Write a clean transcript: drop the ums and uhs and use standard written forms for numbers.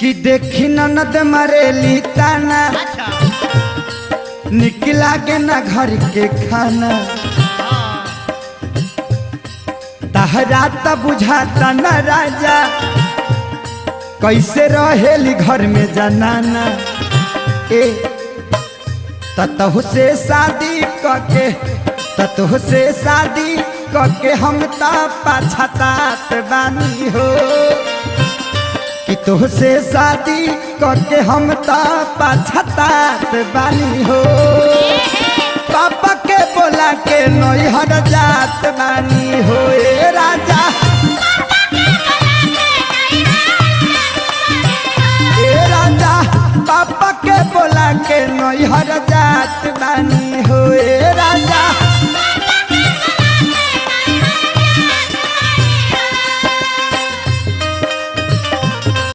कि देखी ननद मरेली ताना निकला के ना घर के खाना तहरा त बुझाता न राजा कैसे रहेली घर में जनाना ए ततहु से शादी करके ततहु से शादी करके हम ता पछतात बानी हो कि तुह से शादी करके हम ता पछतात बानी हो पापा के बोला के नैहर जात बानी हो ए राजा ए राजा पापा के बोला के नैहर